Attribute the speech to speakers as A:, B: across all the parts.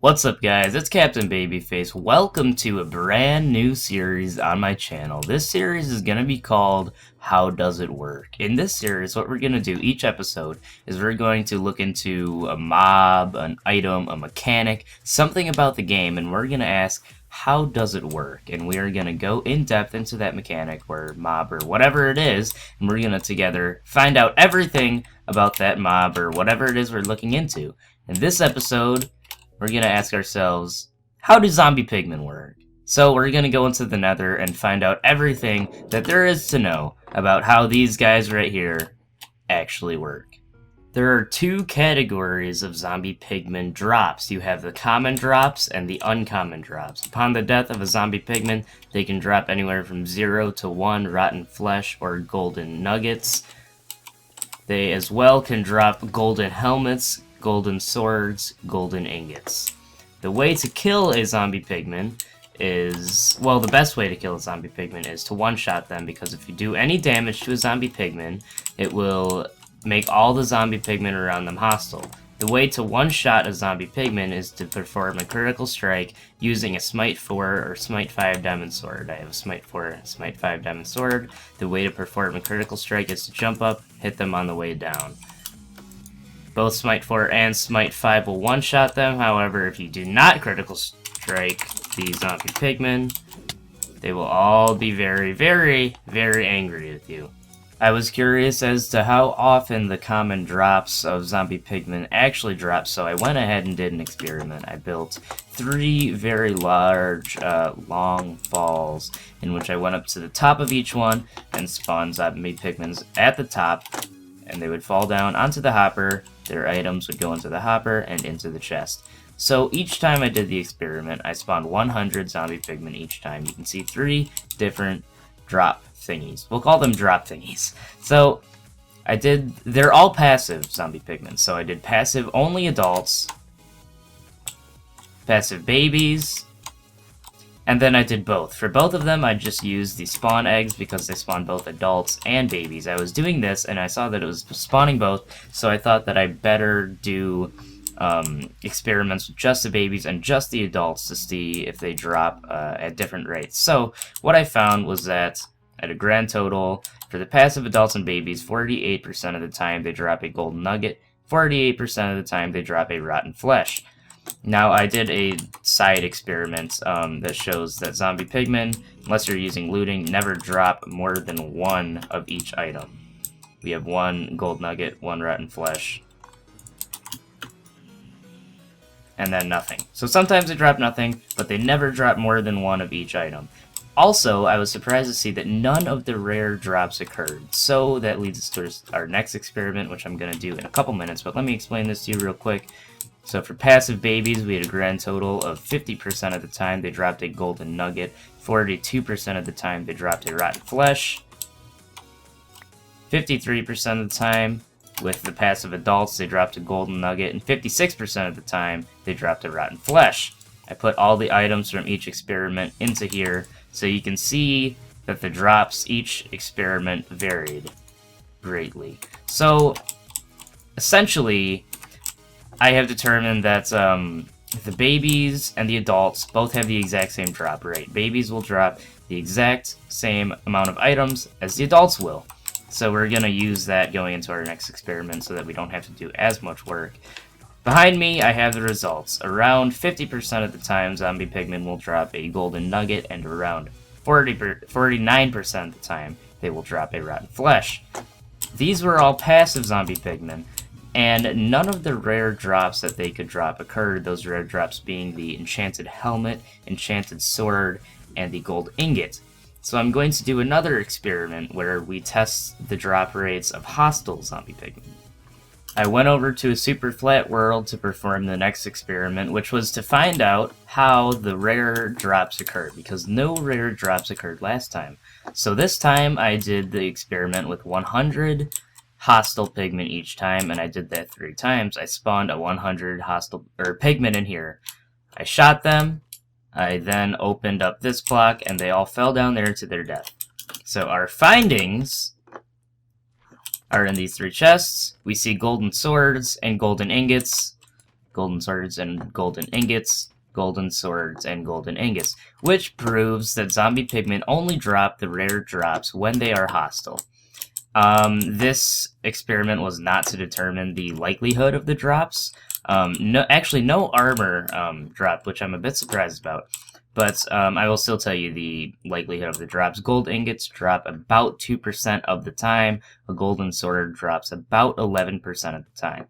A: What's up guys, it's Captain Babyface. Welcome to a brand new series on my channel. This series is going to be called How Does It Work? In this series, what we're going to do each episode is we're going to look into a mob, an item, a mechanic, something about the game, and we're going to ask, how does it work? And we are going to go in depth into that mechanic or mob or whatever it is, and we're going to together find out everything about that mob or whatever it is we're looking into. In this episode, we're going to ask ourselves, how do zombie pigmen work? So we're going to go into the nether and find out everything that there is to know about how these guys right here actually work. There are two categories of zombie pigmen drops. You have the common drops and the uncommon drops. Upon the death of a zombie pigman, they can drop anywhere from 0 to 1 rotten flesh or golden nuggets. They as well can drop golden helmets, golden swords, golden ingots. The way to kill a zombie pigman is, well, the best way to kill a zombie pigman is to one-shot them, because if you do any damage to a zombie pigman, it will make all the zombie pigmen around them hostile. The way to one-shot a zombie pigman is to perform a critical strike using a Smite 4 or Smite 5 diamond sword. I have a Smite 4, Smite 5 diamond sword. The way to perform a critical strike is to jump up, hit them on the way down. Both Smite 4 and Smite 5 will one-shot them. However, if you do not critical strike the zombie pigmen, they will all be very, very, very angry with you. I was curious as to how often the common drops of zombie pigmen actually drop, so I went ahead and did an experiment. I built 3 very large, long falls, in which I went up to the top of each one and spawned zombie pigmen at the top, and they would fall down onto the hopper. Their items would go into the hopper and into the chest. So each time I did the experiment, I spawned 100 zombie pigmen each time. You can see 3 different drop thingies. We'll call them drop thingies. So they're all passive zombie pigmen. So I did passive only adults, passive babies, and then I did both. For both of them, I just used the spawn eggs because they spawn both adults and babies. I was doing this, and I saw that it was spawning both, so I thought that I better do experiments with just the babies and just the adults to see if they drop at different rates. So what I found was that at a grand total, for the passive adults and babies, 48% of the time they drop a golden nugget, 48% of the time they drop a rotten flesh. Now, I did a side experiment that shows that zombie pigmen, unless you're using looting, never drop more than 1 of each item. We have 1 gold nugget, 1 rotten flesh, and then nothing. So sometimes they drop nothing, but they never drop more than 1 of each item. Also, I was surprised to see that none of the rare drops occurred. So that leads us to our next experiment, which I'm going to do in a couple minutes, but let me explain this to you real quick. So for passive babies, we had a grand total of 50% of the time they dropped a golden nugget, 42% of the time they dropped a rotten flesh, 53% of the time with the passive adults they dropped a golden nugget, and 56% of the time they dropped a rotten flesh. I put all the items from each experiment into here so you can see that the drops each experiment varied greatly. So essentially, I have determined that the babies and the adults both have the exact same drop rate. Babies will drop the exact same amount of items as the adults will. So we're going to use that going into our next experiment so that we don't have to do as much work. Behind me, I have the results. Around 50% of the time, zombie pigmen will drop a golden nugget, and around 49% of the time, they will drop a rotten flesh. These were all passive zombie pigmen, and none of the rare drops that they could drop occurred, those rare drops being the enchanted helmet, enchanted sword, and the gold ingot. So I'm going to do another experiment where we test the drop rates of hostile zombie pigmen. I went over to a super flat world to perform the next experiment, which was to find out how the rare drops occurred, because no rare drops occurred last time. So this time I did the experiment with 100 hostile pigmen each time, and I did that 3 times. I spawned a 100 hostile pigmen in here. I shot them. I then opened up this block, and they all fell down there to their death. So our findings are in these 3 chests. We see golden swords and golden ingots. golden swords and golden ingots, golden swords and golden ingots, which proves that zombie pigmen only drop the rare drops when they are hostile. This experiment was not to determine the likelihood of the drops. No armor dropped, which I'm a bit surprised about. But I will still tell you the likelihood of the drops. Gold ingots drop about 2% of the time. A golden sword drops about 11% of the time.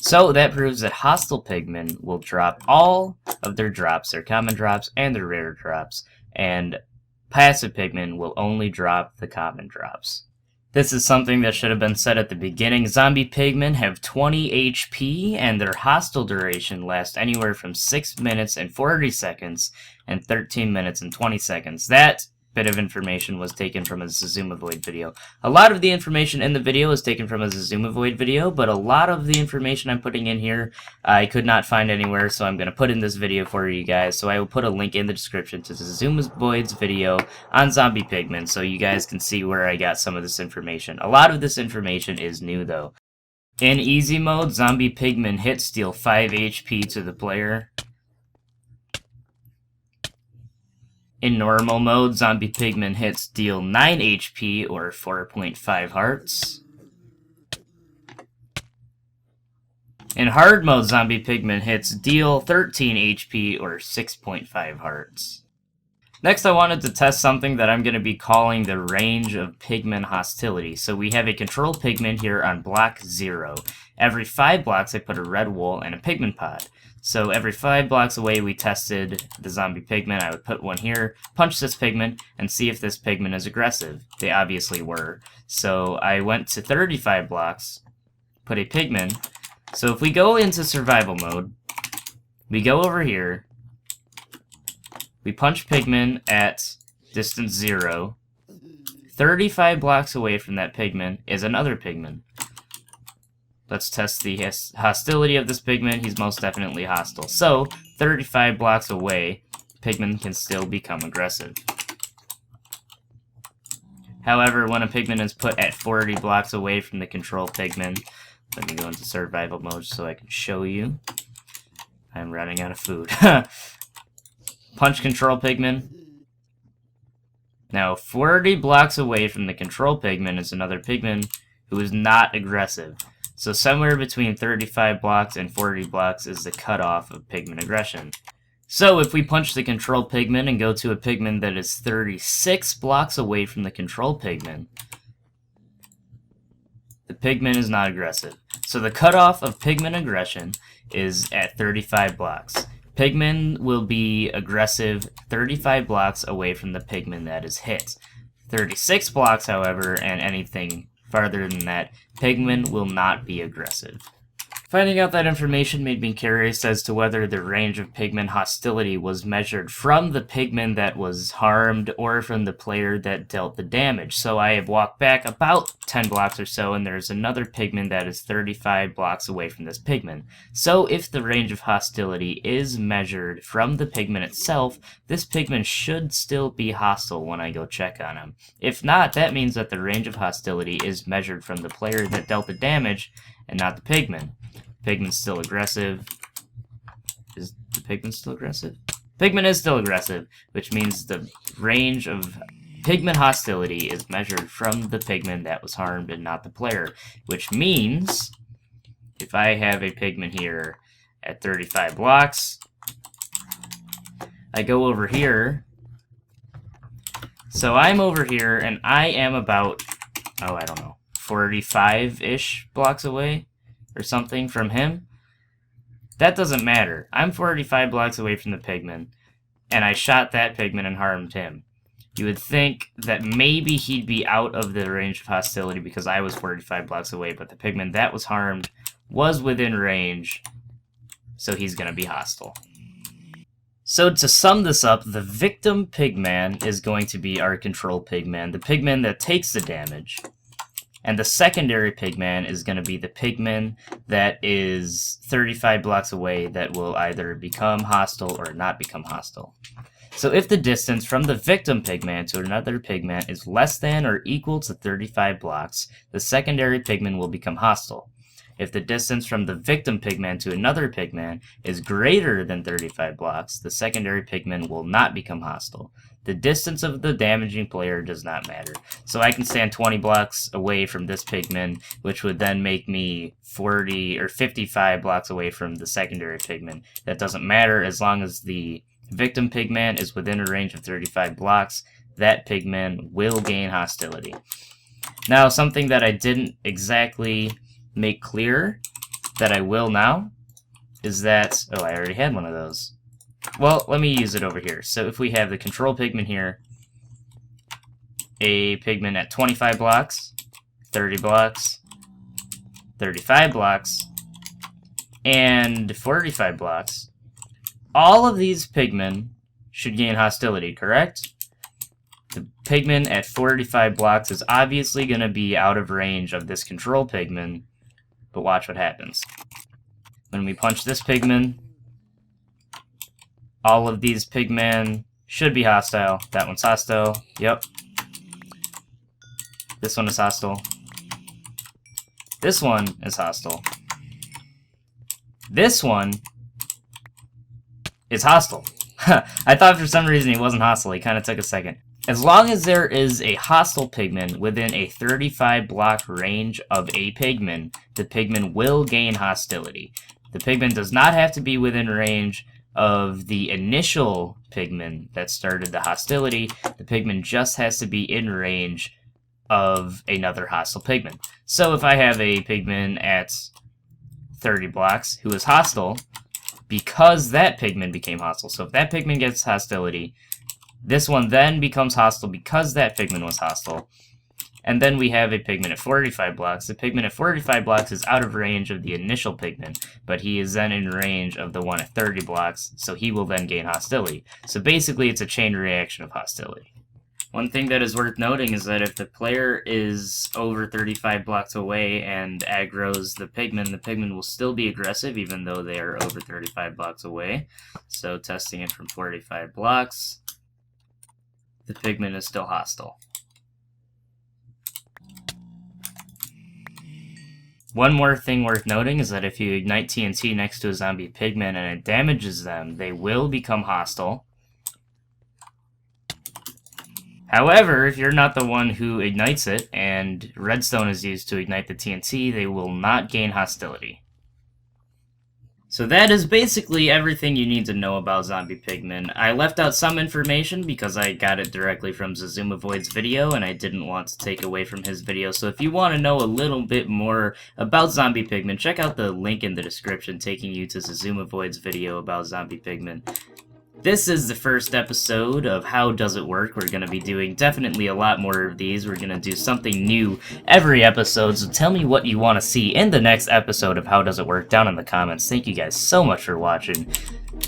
A: So that proves that hostile pigmen will drop all of their drops, their common drops and their rare drops, and passive pigmen will only drop the common drops. This is something that should have been said at the beginning. Zombie pigmen have 20 HP, and their hostile duration lasts anywhere from 6 minutes and 40 seconds and 13 minutes and 20 seconds. That bit of information was taken from a Zombie video. A lot of the information in the video is taken from a Zombie video, but a lot of the information I'm putting in here I could not find anywhere, so I'm going to put in this video for you guys. So I will put a link in the description to the Zombie's video on Zombie Pigman, so you guys can see where I got some of this information. A lot of this information is new, though. In easy mode, Zombie Pigman hits deal 5 HP to the player. In normal mode, Zombie Pigman hits deal 9 HP or 4.5 hearts. In hard mode, Zombie Pigman hits deal 13 HP or 6.5 hearts. Next, I wanted to test something that I'm going to be calling the range of pigmen hostility. So we have a control pigman here on block 0. Every 5 blocks I put a red wool and a pigman pod. So every 5 blocks away we tested the zombie pigman. I would put one here, punch this pigman, and see if this pigman is aggressive. They obviously were. So I went to 35 blocks, put a pigman. So if we go into survival mode, we go over here, we punch pigman at distance 0. 35 blocks away from that pigman is another pigman. Let's test the hostility of this pigman. He's most definitely hostile. So, 35 blocks away, pigman can still become aggressive. However, when a pigman is put at 40 blocks away from the control pigman, let me go into survival mode so I can show you. I'm running out of food. Punch control pigman. Now, 40 blocks away from the control pigman is another pigman who is not aggressive. So somewhere between 35 blocks and 40 blocks is the cutoff of pigman aggression. So if we punch the control pigman and go to a pigman that is 36 blocks away from the control pigman, the pigman is not aggressive. So the cutoff of pigman aggression is at 35 blocks. Pigman will be aggressive 35 blocks away from the pigman that is hit. 36 blocks, however, and anything farther than that, pigman will not be aggressive. Finding out that information made me curious as to whether the range of pigman hostility was measured from the pigman that was harmed or from the player that dealt the damage. So I have walked back about 10 blocks or so, and there's another pigman that is 35 blocks away from this pigman. So if the range of hostility is measured from the pigman itself, this pigman should still be hostile when I go check on him. If not, that means that the range of hostility is measured from the player that dealt the damage and not the pigman. Pigman's still aggressive. Is the pigman still aggressive? Pigman is still aggressive, which means the range of pigman hostility is measured from the pigman that was harmed and not the player. Which means, if I have a pigman here at 35 blocks, I go over here. So I'm over here, and I am about, oh, I don't know, 45-ish blocks away or something from him. That doesn't matter. I'm 45 blocks away from the pigman, and I shot that pigman and harmed him. You would think that maybe he'd be out of the range of hostility because I was 45 blocks away, but the pigman that was harmed was within range, so he's going to be hostile. So to sum this up, the victim pigman is going to be our control pigman, the pigman that takes the damage. And the secondary pigman is going to be the pigman that is 35 blocks away that will either become hostile or not become hostile. So if the distance from the victim pigman to another pigman is less than or equal to 35 blocks, the secondary pigman will become hostile. If the distance from the victim pigman to another pigman is greater than 35 blocks, the secondary pigman will not become hostile. The distance of the damaging player does not matter. So I can stand 20 blocks away from this pigman, which would then make me 40 or 55 blocks away from the secondary pigman. That doesn't matter as long as the victim pigman is within a range of 35 blocks. That pigman will gain hostility. Now, something that I didn't exactly make clear that I will now is that... Oh, I already had one of those. Well, let me use it over here. So if we have the control pigman here, a pigman at 25 blocks, 30 blocks, 35 blocks, and 45 blocks, all of these pigmen should gain hostility, correct? The pigman at 45 blocks is obviously going to be out of range of this control pigman, but watch what happens. When we punch this pigman, all of these pigmen should be hostile. That one's hostile. Yep. This one is hostile. This one is hostile. This one is hostile. I thought for some reason he wasn't hostile. He kind of took a second. As long as there is a hostile pigman within a 35 block range of a pigman, the pigman will gain hostility. The pigman does not have to be within range of the initial pigman that started the hostility. The pigman just has to be in range of another hostile pigman. So if I have a pigman at 30 blocks who is hostile, because that pigman became hostile. So if that pigman gets hostility, this one then becomes hostile because that pigman was hostile. And then we have a pigman at 45 blocks. The pigman at 45 blocks is out of range of the initial pigman, but he is then in range of the one at 30 blocks, so he will then gain hostility. So basically it's a chain reaction of hostility. One thing that is worth noting is that if the player is over 35 blocks away and aggroes the pigman will still be aggressive even though they are over 35 blocks away. So testing it from 45 blocks, the pigman is still hostile. One more thing worth noting is that if you ignite TNT next to a zombie pigman and it damages them, they will become hostile. However, if you're not the one who ignites it and redstone is used to ignite the TNT, they will not gain hostility. So that is basically everything you need to know about Zombie Pigman. I left out some information because I got it directly from Zoomavoid's video and I didn't want to take away from his video. So if you want to know a little bit more about Zombie Pigman, check out the link in the description taking you to Zoomavoid's video about Zombie Pigman. This is the first episode of How Does It Work. We're going to be doing definitely a lot more of these. We're going to do something new every episode, so tell me what you want to see in the next episode of How Does It Work down in the comments. Thank you guys so much for watching.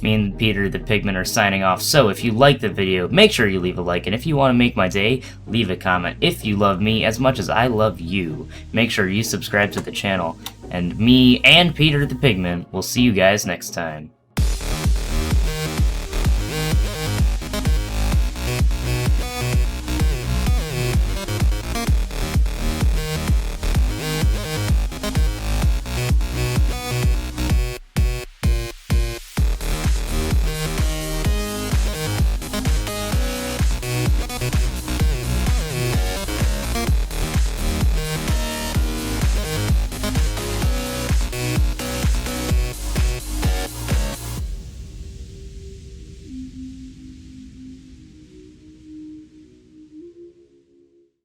A: Me and Peter the Pigman are signing off, so if you like the video, make sure you leave a like, and if you want to make my day, leave a comment. If you love me as much as I love you, make sure you subscribe to the channel, and me and Peter the Pigman will see you guys next time.